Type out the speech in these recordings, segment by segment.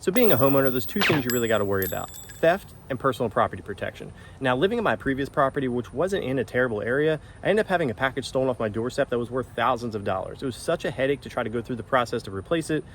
So being a homeowner, there's two things you really got to worry about: theft and personal property protection. Now, living in my previous property, which wasn't in a terrible area, I ended up having a package stolen off my doorstep that was worth thousands of dollars. It was such a headache to try to go through the process to replace it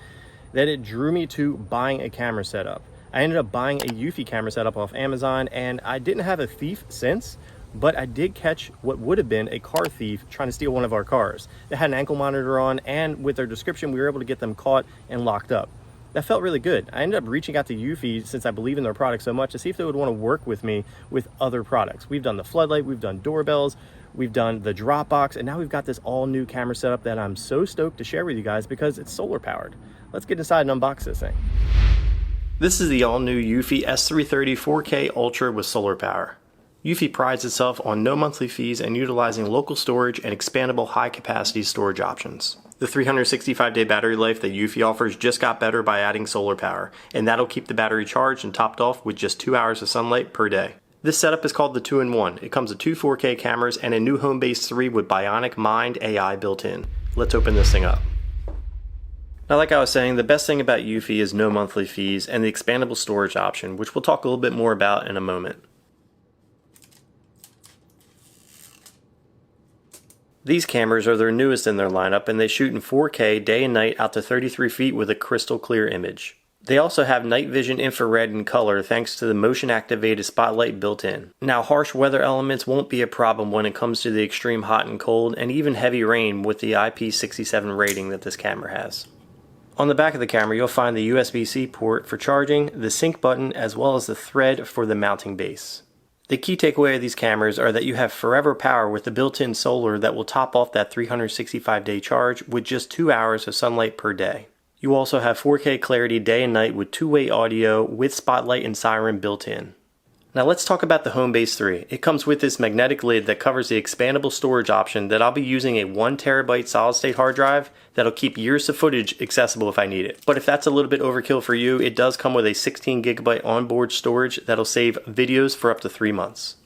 that it drew me to buying a camera setup. I ended up buying a Eufy camera setup off Amazon, and I didn't have a thief since, but I did catch what would have been a car thief trying to steal one of our cars. They had an ankle monitor on, and with their description, we were able to get them caught and locked up. That felt really good. I ended up reaching out to Eufy, since I believe in their product so much, to see if they would want to work with me with other products. We've done the floodlight, we've done doorbells, we've done the drop box, and now we've got this all new camera setup that I'm so stoked to share with you guys because it's solar powered. Let's get inside and unbox this thing. This is the all new Eufy S330 4K Ultra with solar power. Eufy prides itself on no monthly fees and utilizing local storage and expandable high capacity storage options. The 365-day battery life that Eufy offers just got better by adding solar power, and that'll keep the battery charged and topped off with just 2 hours of sunlight per day. This setup is called the 2-in-1. It comes with two 4K cameras and a new Homebase 3 with Bionic Mind AI built in. Let's open this thing up. Now, like I was saying, the best thing about Eufy is no monthly fees and the expandable storage option, which we'll talk a little bit more about in a moment. These cameras are their newest in their lineup, and they shoot in 4K day and night out to 33 feet with a crystal clear image. They also have night vision infrared and color thanks to the motion activated spotlight built in. Now, harsh weather elements won't be a problem when it comes to the extreme hot and cold and even heavy rain with the IP67 rating that this camera has. On the back of the camera, you'll find the USB-C port for charging, the sync button, as well as the thread for the mounting base. The key takeaway of these cameras are that you have forever power with the built-in solar that will top off that 365-day charge with just 2 hours of sunlight per day. You also have 4K clarity day and night with two-way audio with spotlight and siren built in. Now let's talk about the Homebase 3. It comes with this magnetic lid that covers the expandable storage option that I'll be using a 1 terabyte solid state hard drive that'll keep years of footage accessible if I need it. But if that's a little bit overkill for you, it does come with a 16 gigabyte onboard storage that'll save videos for up to 3 months.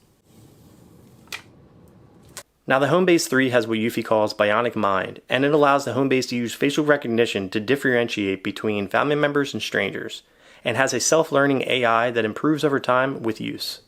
Now the Homebase 3 has what Eufy calls Bionic Mind, and it allows the Homebase to use facial recognition to differentiate between family members and strangers, and has a self-learning AI that improves over time with use.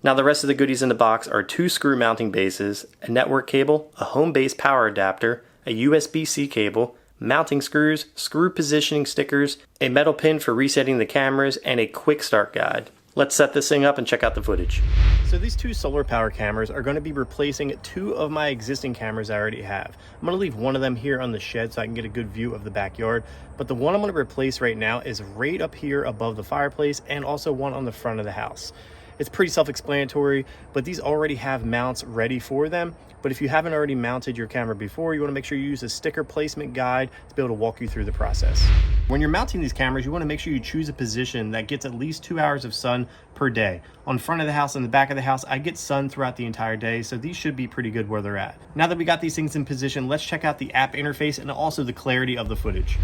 Now the rest of the goodies in the box are 2 screw mounting bases, a network cable, a Homebase power adapter, a USB-C cable, mounting screws, screw positioning stickers, a metal pin for resetting the cameras, and a quick start guide. Let's set this thing up and check out the footage. So these 2 solar power cameras are going to be replacing 2 of my existing cameras I already have. I'm going to leave one of them here on the shed so I can get a good view of the backyard, but the one I'm going to replace right now is right up here above the fireplace, and also one on the front of the house. It's pretty self-explanatory, but these already have mounts ready for them. But if you haven't already mounted your camera before, you want to make sure you use a sticker placement guide to be able to walk you through the process. When you're mounting these cameras, you want to make sure you choose a position that gets at least 2 hours of sun per day. On front of the house and the back of the house, I get sun throughout the entire day, so these should be pretty good where they're at. Now that we got these things in position, let's check out the app interface and also the clarity of the footage.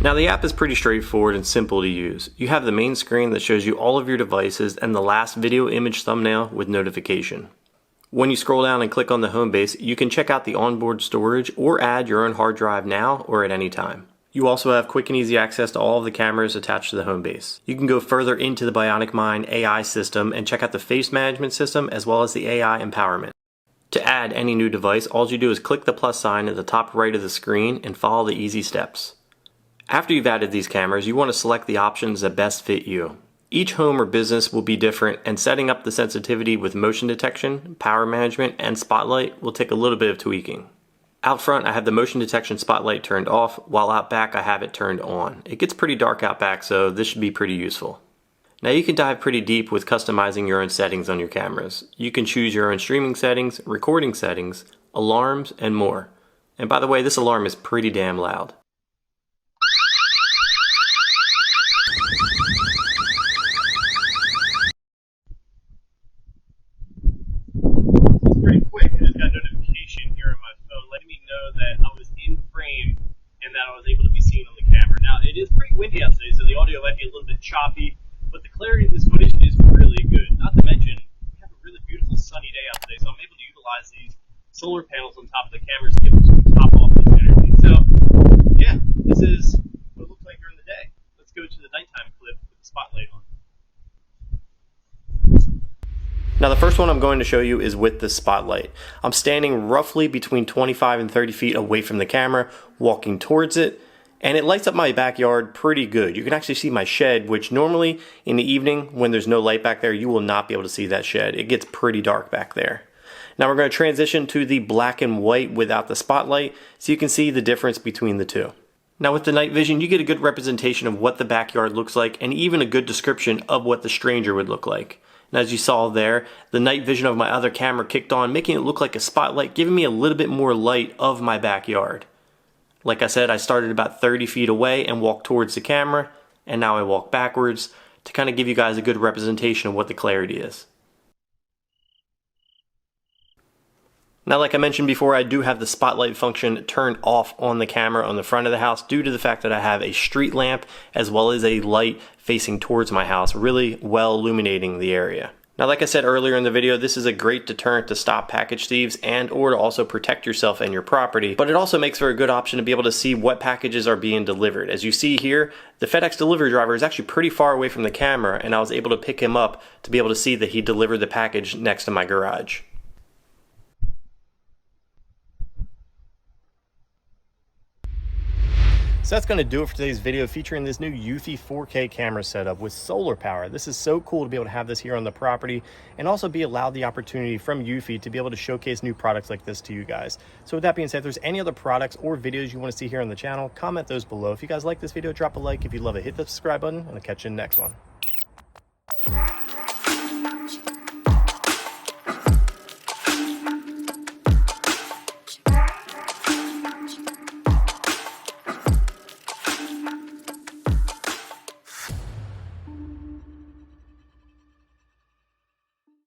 Now the app is pretty straightforward and simple to use. You have the main screen that shows you all of your devices and the last video image thumbnail with notification. When you scroll down and click on the Homebase, you can check out the onboard storage or add your own hard drive now or at any time. You also have quick and easy access to all of the cameras attached to the Homebase. You can go further into the Bionic Mind AI system and check out the face management system as well as the AI empowerment. To add any new device, all you do is click the plus sign at the top right of the screen and follow the easy steps. After you've added these cameras, you want to select the options that best fit you. Each home or business will be different, and setting up the sensitivity with motion detection, power management, and spotlight will take a little bit of tweaking. Out front, I have the motion detection spotlight turned off, while out back I have it turned on. It gets pretty dark out back, so this should be pretty useful. Now you can dive pretty deep with customizing your own settings on your cameras. You can choose your own streaming settings, recording settings, alarms, and more. And by the way, this alarm is pretty damn loud. Pretty quick. I just got a notification here on my phone letting me know that I was in frame and that I was able to be seen on the camera. Now, it is pretty windy out today, so the audio might be a little bit choppy, but the clarity of this footage is really good. Not to mention, we have a really beautiful sunny day out today, So I'm able to utilize these solar panels on top of the cameras to be able to top off this energy. So yeah, this is what it looks like during the day. Let's go to the nighttime clip with the spotlight on. Now the first one I'm going to show you is with the spotlight. I'm standing roughly between 25 and 30 feet away from the camera, walking towards it, and it lights up my backyard pretty good. You can actually see my shed, which normally in the evening when there's no light back there, you will not be able to see that shed. It gets pretty dark back there. Now we're going to transition to the black and white without the spotlight so you can see the difference between the two. Now with the night vision, you get a good representation of what the backyard looks like and even a good description of what the stranger would look like. And as you saw there, the night vision of my other camera kicked on, making it look like a spotlight, giving me a little bit more light of my backyard. Like I said, I started about 30 feet away and walked towards the camera, and now I walk backwards to kind of give you guys a good representation of what the clarity is. Now, like I mentioned before, I do have the spotlight function turned off on the camera on the front of the house due to the fact that I have a street lamp as well as a light facing towards my house, really well illuminating the area. Now, like I said earlier in the video, this is a great deterrent to stop package thieves and or to also protect yourself and your property, but it also makes for a good option to be able to see what packages are being delivered. As you see here, the FedEx delivery driver is actually pretty far away from the camera, and I was able to pick him up to be able to see that he delivered the package next to my garage. So that's going to do it for today's video featuring this new Eufy 4K camera setup with solar power. This is so cool to be able to have this here on the property and also be allowed the opportunity from Eufy to be able to showcase new products like this to you guys. So with that being said, if there's any other products or videos you want to see here on the channel, comment those below. If you guys like this video, drop a like. If you love it, hit the subscribe button, and I'll catch you in the next one.